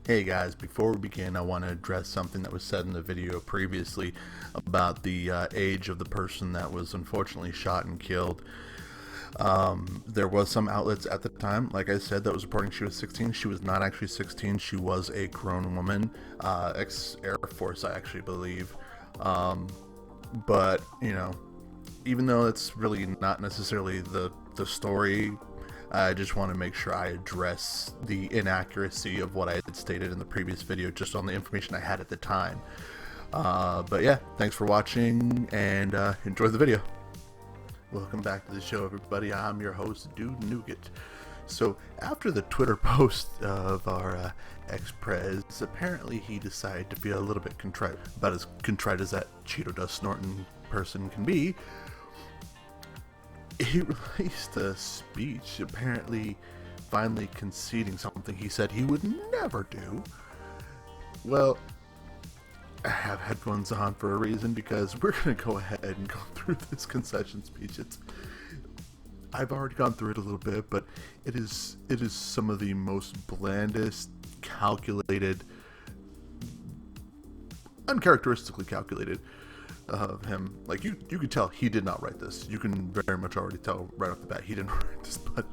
Hey guys, before we begin, I want to address something that was said in the video previously about the age of the person that was unfortunately shot and killed. There was some outlets at the time, like I said, that was reporting she was 16. She was not actually 16. She was a grown woman, ex-Air Force, I actually believe. But, you know, even though it's really not necessarily the story, I just want to make sure I address the inaccuracy of what I had stated in the previous video, just on the information I had at the time. But yeah, thanks for watching, and enjoy the video. Welcome back to the show, everybody. I'm your host, DudeNougat. So, after the Twitter post of our ex-prez, apparently he decided to feel a little bit contrite, about as contrite as that Cheeto dust snorting person can be. He released a speech, apparently finally conceding something he said he would never do. Well, I have headphones on for a reason, because we're going to go ahead and go through this concession speech. I've already gone through it a little bit, but it is some of the most blandest, calculated, uncharacteristically calculated of him. Like, you could tell he did not write this. You can very much already tell right off the bat he didn't write this. But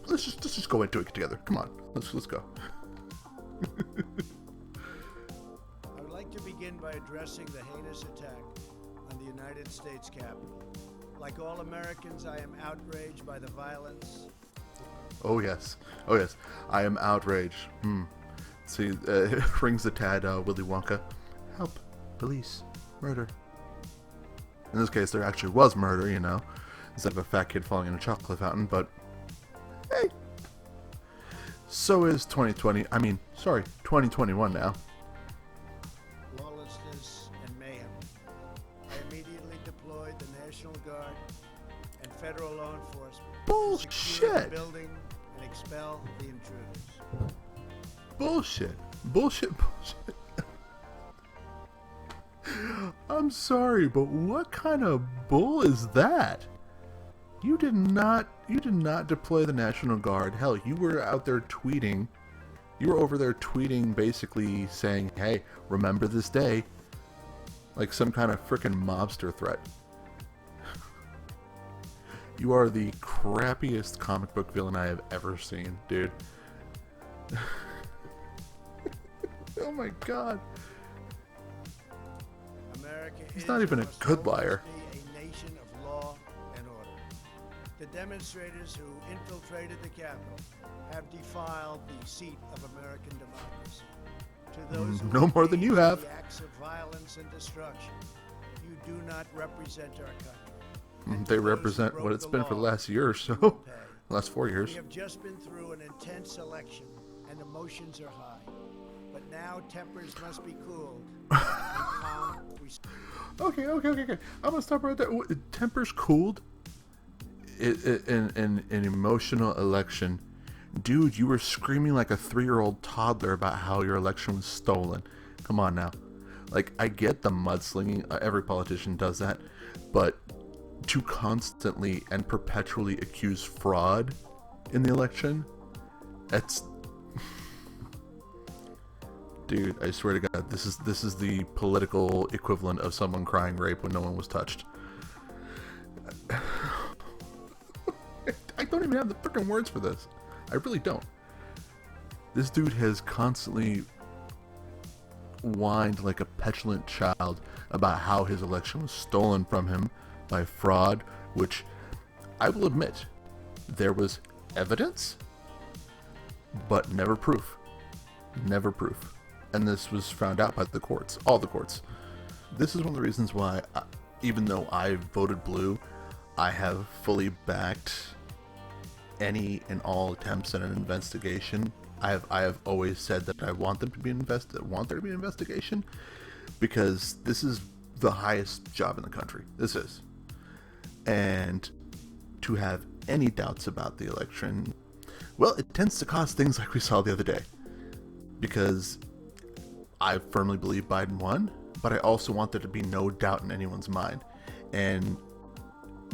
let's just go into it together. Come on, let's go. I would like to begin by addressing the heinous attack on the United States Capitol. Like all Americans, I am outraged by the violence. Oh yes, I am outraged. See, it rings the tad Willy Wonka. Help. Police. Murder. In this case, there actually was murder, you know, instead of a fat kid falling in a chocolate fountain, but hey. So is 2021 now. Lawlessness and mayhem. I immediately deployed the National Guard and federal law enforcement to secure the Bullshit. building and expel the intruders. Bullshit. I'm sorry, but what kind of bull is that? You did not deploy the National Guard. Hell, you were out there tweeting. You were over there tweeting, basically saying, hey, remember this day. Like some kind of frickin' mobster threat. You are the crappiest comic book villain I have ever seen, dude. Oh my god. He's not even a good liar. A nation of law and order. The demonstrators who infiltrated the Capitol have defiled the seat of American democracy. To those who no more than you have. the acts of violence and destruction, you do not represent our country. They represent what it's been for the last year or so. The last 4 years. We have just been through an intense election, and emotions are high. But now tempers must be cooled. And calm. Okay. I'm gonna stop right there. Tempers cooled in an emotional election. Dude, you were screaming like a 3-year-old toddler about how your election was stolen. Come on now. Like, I get the mudslinging. Every politician does that. But to constantly and perpetually accuse fraud in the election, that's... Dude, I swear to God, this is the political equivalent of someone crying rape when no one was touched. I don't even have the freaking words for this. I really don't. This dude has constantly whined like a petulant child about how his election was stolen from him by fraud, which I will admit, there was evidence, but never proof. Never proof. And this was found out by the courts, all the courts. This is one of the reasons why, even though I voted blue, I have fully backed any and all attempts at an investigation. I have always said that I want them to be there to be an investigation, because this is the highest job in the country. This is. And to have any doubts about the election, well, it tends to cause things like we saw the other day. Because I firmly believe Biden won, but I also want there to be no doubt in anyone's mind. And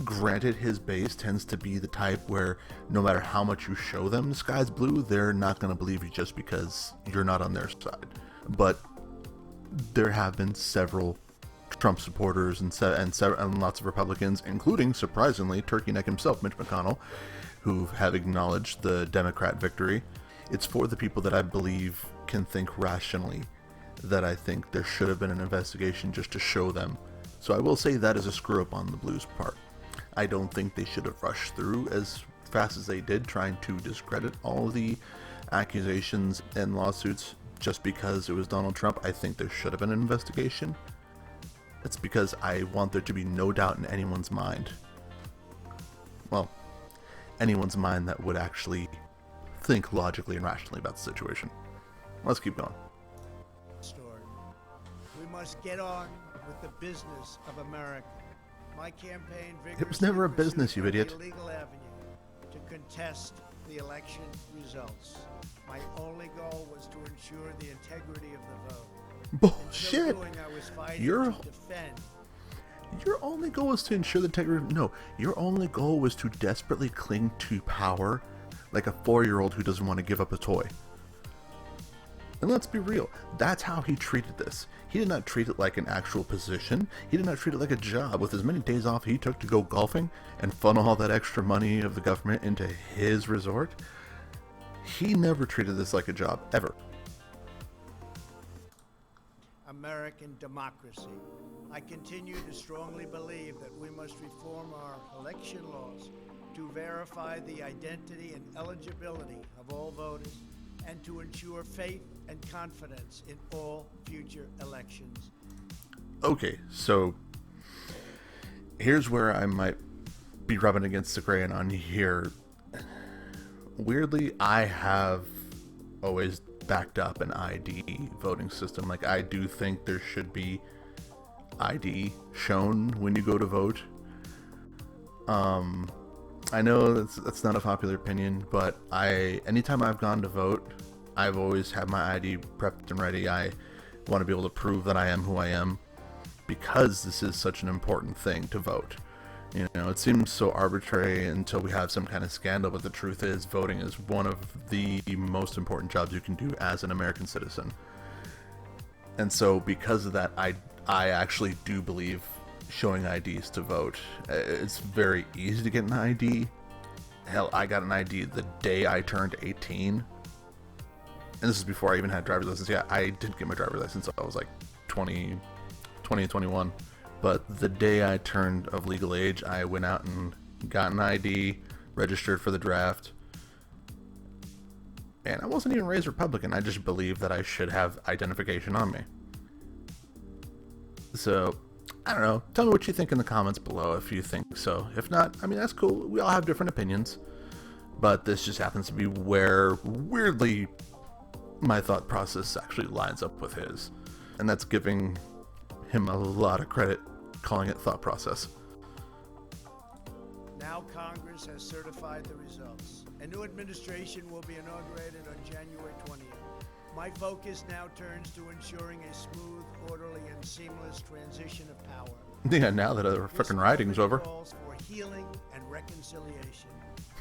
Granted, his base tends to be the type where no matter how much you show them the sky's blue, they're not going to believe you just because you're not on their side. But there have been several Trump supporters and lots of Republicans, including, surprisingly, Turkey Neck himself, Mitch McConnell, who have acknowledged the Democrat victory. It's for the people that I believe can think rationally that I think there should have been an investigation just to show them. So I will say that is a screw up on the Blues' part. I don't think they should have rushed through as fast as they did, trying to discredit all of the accusations and lawsuits just because it was Donald Trump. I think there should have been an investigation. It's because I want there to be no doubt in anyone's mind. Well, anyone's mind that would actually think logically and rationally about the situation. Let's keep going. We must get on with the business of America. My campaign It was never a business, you idiot. Legal avenue to contest the election results. My only goal was to ensure the integrity of the vote. Bullshit. Your only goal was to ensure the integrity. No, your only goal was to desperately cling to power like a 4-year-old who doesn't want to give up a toy. And let's be real, that's how he treated this. He did not treat it like an actual position. He did not treat it like a job. With as many days off he took to go golfing and funnel all that extra money of the government into his resort, he never treated this like a job, ever. American democracy. I continue to strongly believe that we must reform our election laws to verify the identity and eligibility of all voters and to ensure faith and confidence in all future elections. Okay, so here's where I might be rubbing against the grain on here. Weirdly, I have always backed up an ID voting system. Like, I do think there should be ID shown when you go to vote. I know that's not a popular opinion, but anytime I've gone to vote, I've always had my ID prepped and ready. I want to be able to prove that I am who I am, because this is such an important thing to vote. You know, it seems so arbitrary until we have some kind of scandal, but the truth is voting is one of the most important jobs you can do as an American citizen. And so because of that, I actually do believe showing IDs to vote. It's very easy to get an ID. Hell, I got an ID the day I turned 18. And this is before I even had a driver's license. Yeah, I didn't get my driver's license until I was like 20 and 21. But the day I turned of legal age, I went out and got an ID, registered for the draft. And I wasn't even raised Republican. I just believed that I should have identification on me. So, I don't know. Tell me what you think in the comments below if you think so. If not, I mean, that's cool. We all have different opinions. But this just happens to be where, weirdly, my thought process actually lines up with his. And that's giving him a lot of credit, calling it thought process. Now Congress has certified the results. A new administration will be inaugurated on January 20th. My focus now turns to ensuring a smooth, orderly, and seamless transition of power. Yeah, now that the frickin' rioting's over. Calls for healing and reconciliation.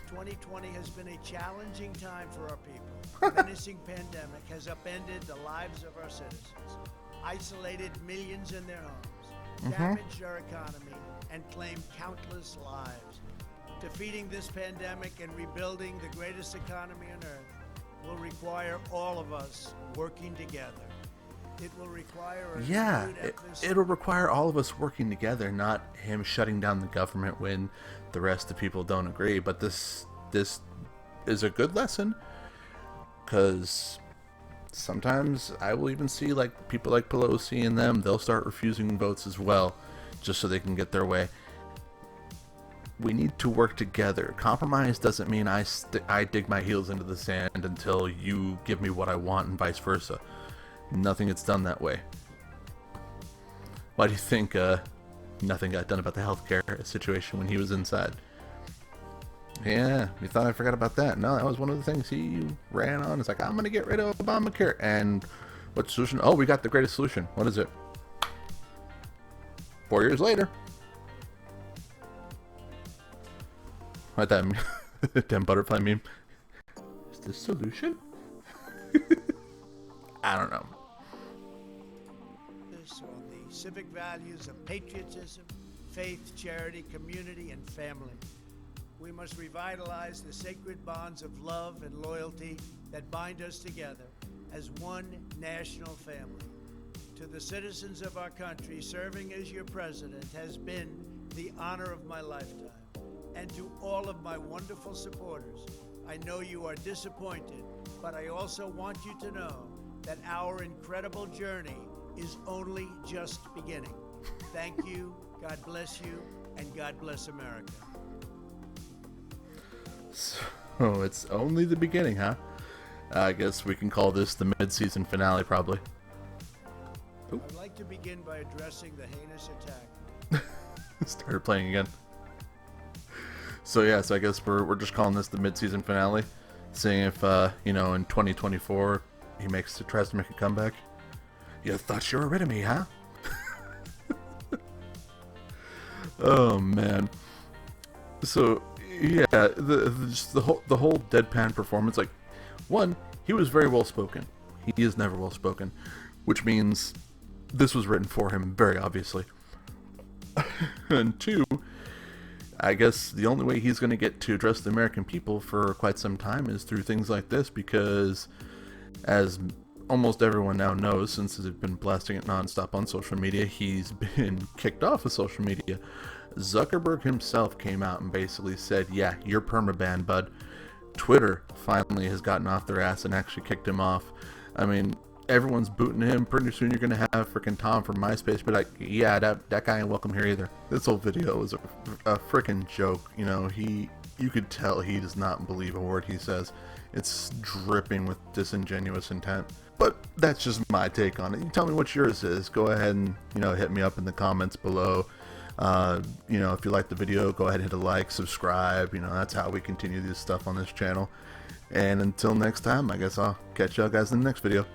2020 has been a challenging time for our people. The menacing pandemic has upended the lives of our citizens, isolated millions in their homes, damaged our economy, and claimed countless lives. Defeating this pandemic and rebuilding the greatest economy on earth will require all of us working together. It will require it'll require all of us working together, not him shutting down the government when the rest of the people don't agree. But this is a good lesson, because sometimes I will even see like people like Pelosi and them, they'll start refusing votes as well, just so they can get their way. We need to work together. Compromise doesn't mean I dig my heels into the sand until you give me what I want, and vice versa. Nothing gets done that way. Why do you think nothing got done about the healthcare situation when he was inside? Yeah, you thought I forgot about that. No, that was one of the things he ran on. It's like, I'm going to get rid of Obamacare. And what's the solution? Oh, we got the greatest solution. What is it? 4 years later. Like that damn butterfly meme. Is this solution? I don't know. On the civic values of patriotism, faith, charity, community, and family. We must revitalize the sacred bonds of love and loyalty that bind us together as one national family. To the citizens of our country, serving as your president has been the honor of my lifetime. And to all of my wonderful supporters, I know you are disappointed, but I also want you to know that our incredible journey is only just beginning. Thank you, God bless you, and God bless America. So it's only the beginning, huh? I guess we can call this the mid-season finale, probably. I'd like to begin by addressing the heinous attack. Started playing again. So yeah, so I guess we're just calling this the mid-season finale, seeing if you know, in 2024 he tries to make a comeback. You thought you were rid of me, huh? Oh man. So yeah, the whole deadpan performance, like, one, he was very well spoken. He is never well spoken, which means this was written for him, very obviously. And two, I guess the only way he's going to get to address the American people for quite some time is through things like this, because as almost everyone now knows, since they've been blasting it nonstop on social media, he's been kicked off of social media. Zuckerberg himself came out and basically said, yeah, you're permabanned, bud. Twitter finally has gotten off their ass and actually kicked him off. I mean, everyone's booting him. Pretty soon you're going to have freaking Tom from MySpace be like, yeah, that guy ain't welcome here either. This whole video was a freaking joke. You know, you could tell he does not believe a word he says. It's dripping with disingenuous intent. But that's just my take on it. You tell me what yours is. Go ahead and, you know, hit me up in the comments below. You know, if you like the video, go ahead and hit a like, subscribe. You know, that's how we continue this stuff on this channel. And until next time, I guess I'll catch y'all guys in the next video.